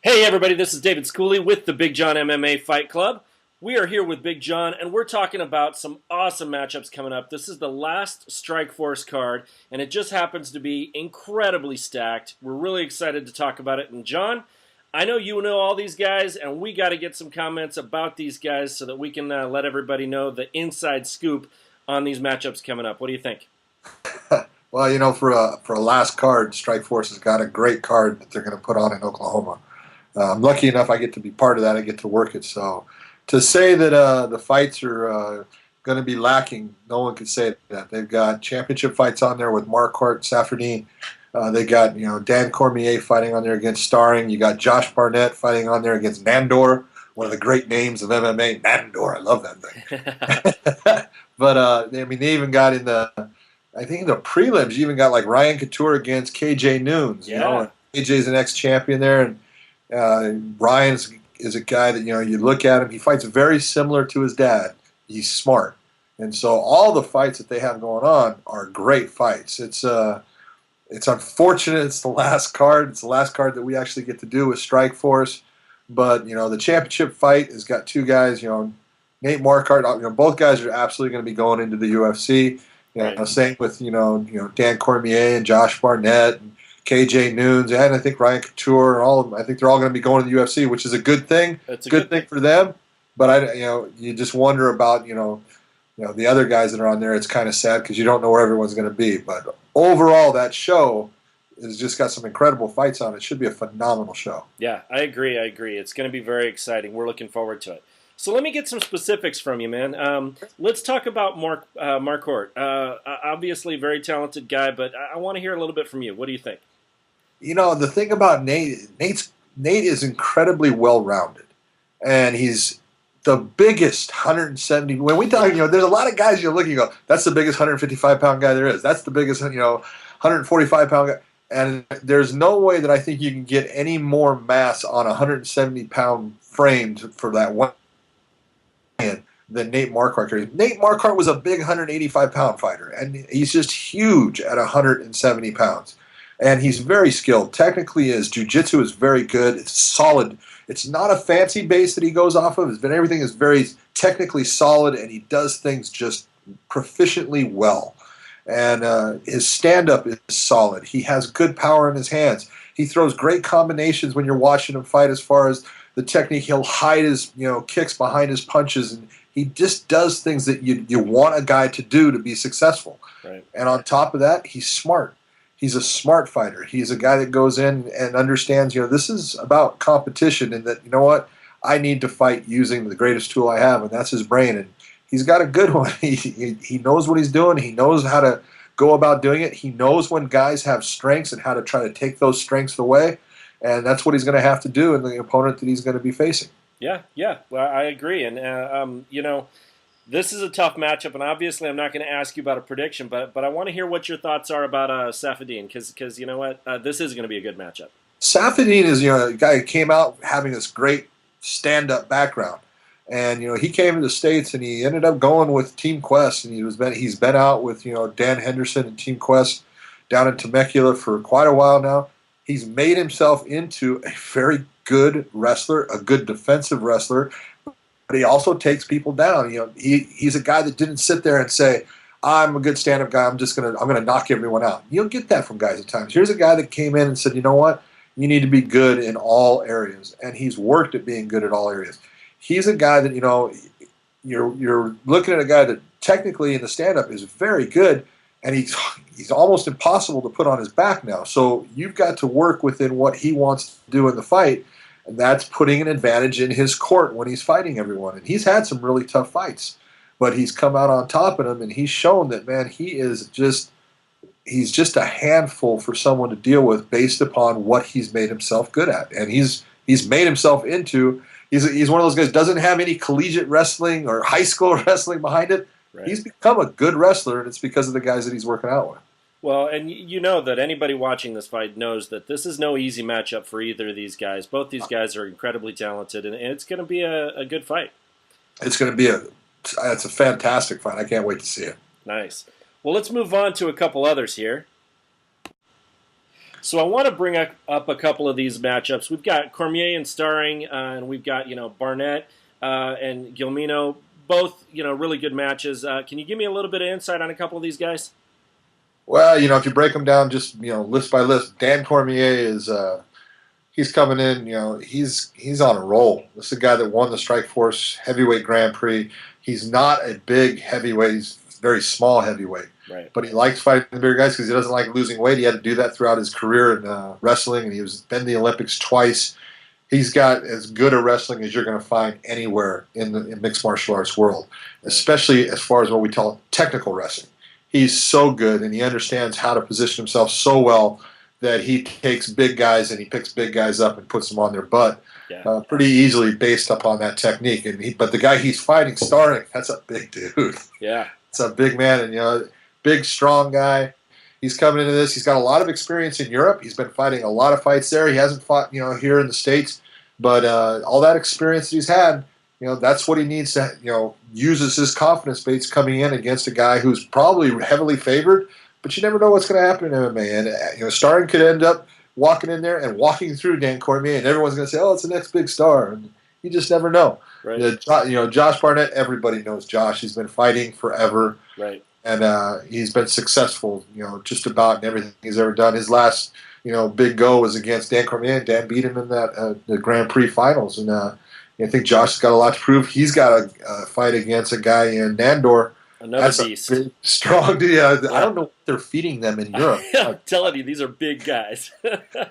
Hey everybody, this is David Schooley with the Big John MMA Fight Club. We are here with Big John and we're talking about some awesome matchups coming up. This is the last Strikeforce card and it just happens to be incredibly stacked. We're really excited to talk about it. And John, I know you know all these guys and we got to get some comments about these guys so that we can let everybody know the inside scoop on these matchups coming up. What do you think? Well, for a last card, Strikeforce has got a great card that they're going to put on in Oklahoma. I'm lucky enough I get to be part of that. I get to work it. So to say that the fights are going to be lacking, no one could say that. They've got championship fights on there with Marquardt, Safardine. They got Dan Cormier fighting on there against Starring. You got Josh Barnett fighting on there against Nandor, one of the great names of MMA. Nandor, I love that thing. But they even got in I think in the prelims, you even got like Ryan Couture against KJ Noons. Yeah. KJ's an ex-champion there, and Ryan's is a guy that you look at him. He fights very similar to his dad. He's smart, and so all the fights that they have going on are great fights. It's unfortunate it's the last card. It's the last card that we actually get to do with Strikeforce, but the championship fight has got two guys. Nate Marquardt. Both guys are absolutely going to be going into the UFC. Right. Same with Dan Cormier and Josh Barnett and KJ Noons, and I think Ryan Couture and all of them. I think they're all going to be going to the UFC, which is a good thing. That's a Good good thing thing. for them. But you just wonder about the other guys that are on there. It's kind of sad because you don't know where everyone's going to be. But overall, that show has just got some incredible fights on it. It should be a phenomenal show. Yeah, I agree. I agree. It's going to be very exciting. We're looking forward to it. So let me get some specifics from you, man. Let's talk about Marquardt. Obviously, very talented guy, but I want to hear a little bit from you. What do you think? The thing about Nate is incredibly well rounded, and he's the biggest 170. When we talk, there's a lot of guys you look and you go, that's the biggest 155-pound guy there is. That's the biggest 145-pound guy. And there's no way that I think you can get any more mass on a 170-pound frame for that one than Nate Marquardt carries. Nate Marquardt was a big 185-pound fighter, and he's just huge at 170 pounds. And he's very skilled. Technically, his jiu-jitsu is very good. It's solid. It's not a fancy base that he goes off of. Everything is very technically solid, and he does things just proficiently well. And his stand-up is solid. He has good power in his hands. He throws great combinations when you're watching him fight as far as the technique. He'll hide his kicks behind his punches, and he just does things that you want a guy to do to be successful. Right. And on top of that, he's smart. He's a smart fighter. He's a guy that goes in and understands, this is about competition, and that, I need to fight using the greatest tool I have, and that's his brain. And he's got a good one. He knows what he's doing. He knows how to go about doing it. He knows when guys have strengths and how to try to take those strengths away. And that's what he's going to have to do in the opponent that he's going to be facing. Yeah, yeah. Well, I agree. And, this is a tough matchup, and obviously I'm not going to ask you about a prediction, but I want to hear what your thoughts are about Safadine, because you know what? This is going to be a good matchup. Safadine is a guy who came out having this great stand-up background. And he came to the States and he ended up going with Team Quest, and he's been out with Dan Henderson and Team Quest down in Temecula for quite a while now. He's made himself into a very good wrestler, a good defensive wrestler, but he also takes people down. He's a guy that didn't sit there and say, "I'm a good stand-up guy. I'm gonna knock everyone out." You don't get that from guys at times. Here's a guy that came in and said, "You know what? You need to be good in all areas," and he's worked at being good at all areas. He's a guy that you're looking at a guy that technically in the stand-up is very good, and he's almost impossible to put on his back now. So you've got to work within what he wants to do in the fight, and that's putting an advantage in his court when he's fighting everyone. And he's had some really tough fights, but he's come out on top of them, and he's shown that, man, he's just a handful for someone to deal with based upon what he's made himself good at. And he's made himself into he's one of those guys who doesn't have any collegiate wrestling or high school wrestling behind it. Right. He's become a good wrestler, and it's because of the guys that he's working out with. Well, and you know that anybody watching this fight knows that this is no easy matchup for either of these guys. Both these guys are incredibly talented, and it's going to be a good fight. It's going to be it's a fantastic fight. I can't wait to see it. Nice. Well, let's move on to a couple others here. So I want to bring up a couple of these matchups. We've got Cormier and Starring, and we've got Barnett and Gilmino, both really good matches. Can you give me a little bit of insight on a couple of these guys? Well, if you break them down just list by list, Dan Cormier is he's coming in. He's on a roll. This is a guy that won the Strikeforce Heavyweight Grand Prix. He's not a big heavyweight. He's a very small heavyweight. Right. But he likes fighting the bigger guys because he doesn't like losing weight. He had to do that throughout his career in wrestling, and he's been to the Olympics twice. He's got as good a wrestling as you're going to find anywhere in the mixed martial arts world, especially as far as what we call technical wrestling. He's so good, and he understands how to position himself so well that he takes big guys and he picks big guys up and puts them on their butt pretty easily based upon that technique. But the guy he's fighting, Starring, that's a big dude. Yeah. It's a big man, and big, strong guy. He's coming into this. He's got a lot of experience in Europe. He's been fighting a lot of fights there. He hasn't fought, here in the States. But all that experience that he's had, that's what he needs to, uses his confidence base coming in against a guy who's probably heavily favored. But you never know what's going to happen in MMA. And, Starring could end up walking in there and walking through Dan Cormier, and everyone's going to say, oh, it's the next big star. And you just never know. Right. Josh Barnett, everybody knows Josh. He's been fighting forever. Right. And he's been successful, just about in everything he's ever done. His last, big go was against Dan Cormier. Dan beat him in that the Grand Prix finals. And I think Josh has got a lot to prove. He's got a fight against a guy in Nandor. Another beast. Big, strong dude. Yeah. I don't know what they're feeding them in Europe. I'm telling you, these are big guys.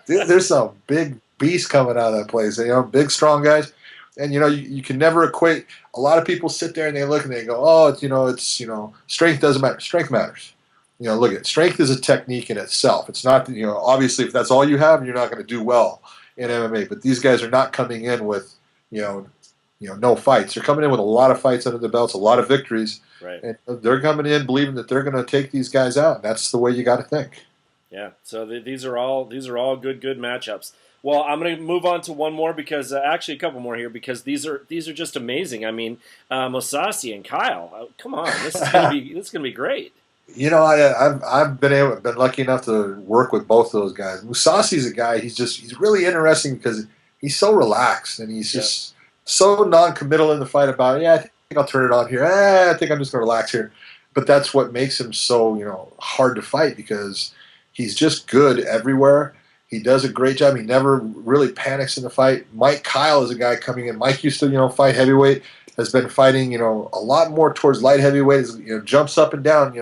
Dude, there's some big beasts coming out of that place. Big, strong guys. And you can never equate. A lot of people sit there and they look and they go, "Oh, it's strength doesn't matter. Strength matters." Look at it. Strength is a technique in itself. It's not obviously if that's all you have, you're not going to do well in MMA. But these guys are not coming in with no fights. They're coming in with a lot of fights under the belts, a lot of victories, Right. and they're coming in believing that they're going to take these guys out. And that's the way you got to think. Yeah. So these are all good matchups. Well, I'm going to move on to one more because actually a couple more here because these are just amazing. I mean, Mousasi and Kyle. Come on, this is going to be great. I've been lucky enough to work with both of those guys. Mousasi's a guy. He's really interesting because he's so relaxed and he's just so non-committal in the fight. About I think I'll turn it on here. I think I'm just going to relax here. But that's what makes him so hard to fight because he's just good everywhere. He does a great job. He never really panics in the fight. Mike Kyle is a guy coming in. Mike used to, fight heavyweight. Has been fighting, a lot more towards light heavyweight. Jumps up and down,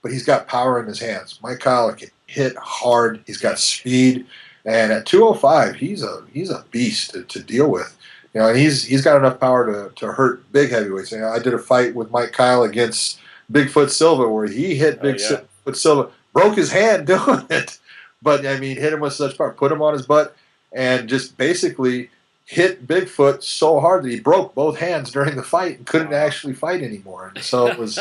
but he's got power in his hands. Mike Kyle can hit hard. He's got speed, and at 205, he's a beast to deal with. And he's got enough power to hurt big heavyweights. I did a fight with Mike Kyle against Bigfoot Silva where he hit Bigfoot Silva, broke his hand doing it. But, hit him with such power, put him on his butt, and just basically hit Bigfoot so hard that he broke both hands during the fight and couldn't actually fight anymore. And so it was,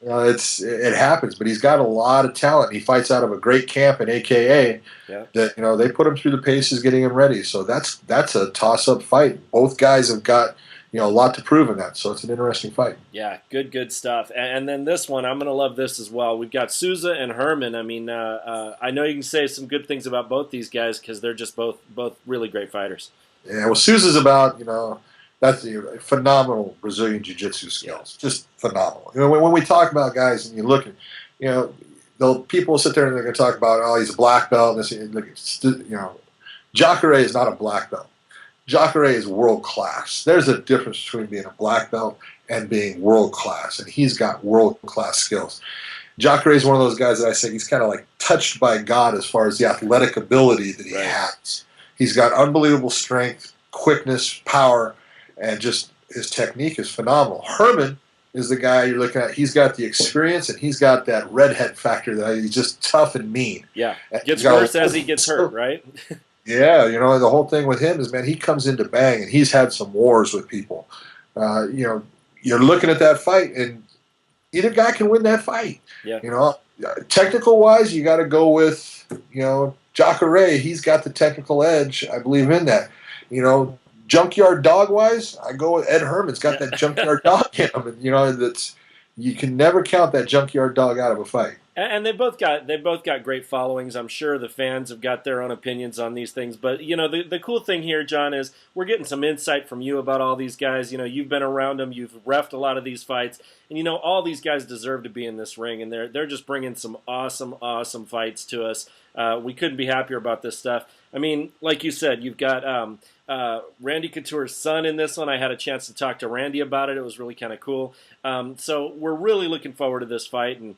it happens. But he's got a lot of talent. He fights out of a great camp in AKA that, they put him through the paces getting him ready. So that's a toss-up fight. Both guys have got, a lot to prove in that. So it's an interesting fight. Yeah, good stuff. And then this one, I'm going to love this as well. We've got Souza and Herman. I mean, I know you can say some good things about both these guys because they're just both really great fighters. Yeah, well, Souza's about, that's phenomenal Brazilian jiu-jitsu skills. Just phenomenal. When we talk about guys and you look at, people will sit there and they're going to talk about, oh, he's a black belt. And Jacare is not a black belt. Jacare is world class. There's a difference between being a black belt and being world class, and he's got world class skills. Jacare is one of those guys that I say he's kind of like touched by God as far as the athletic ability that he has. He's got unbelievable strength, quickness, power, and just his technique is phenomenal. Herman is the guy you're looking at. He's got the experience, and he's got that redhead factor that he's just tough and mean. Yeah, gets worse as he gets hurt, right? Yeah, the whole thing with him is, man, he comes in to bang, and he's had some wars with people. You're looking at that fight, and either guy can win that fight. Yeah. Technical-wise, you got to go with, Jacare. He's got the technical edge. I believe in that. Junkyard dog-wise, I go with Ed Herman's got that junkyard dog in him. And, you can never count that junkyard dog out of a fight. And they both got great followings. I'm sure the fans have got their own opinions on these things. But the cool thing here, John, is we're getting some insight from you about all these guys. You've been around them, you've reffed a lot of these fights, and all these guys deserve to be in this ring, and they're just bringing some awesome fights to us. We couldn't be happier about this stuff. I mean, like you said, you've got Randy Couture's son in this one. I had a chance to talk to Randy about it. It was really kind of cool. So we're really looking forward to this fight. And,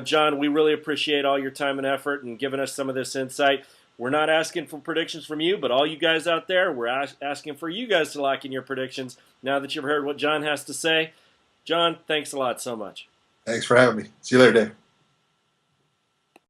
John, we really appreciate all your time and effort and giving us some of this insight. We're not asking for predictions from you, but all you guys out there, we're asking for you guys to lock in your predictions now that you've heard what John has to say. John, thanks a lot so much. Thanks for having me. See you later, Dave.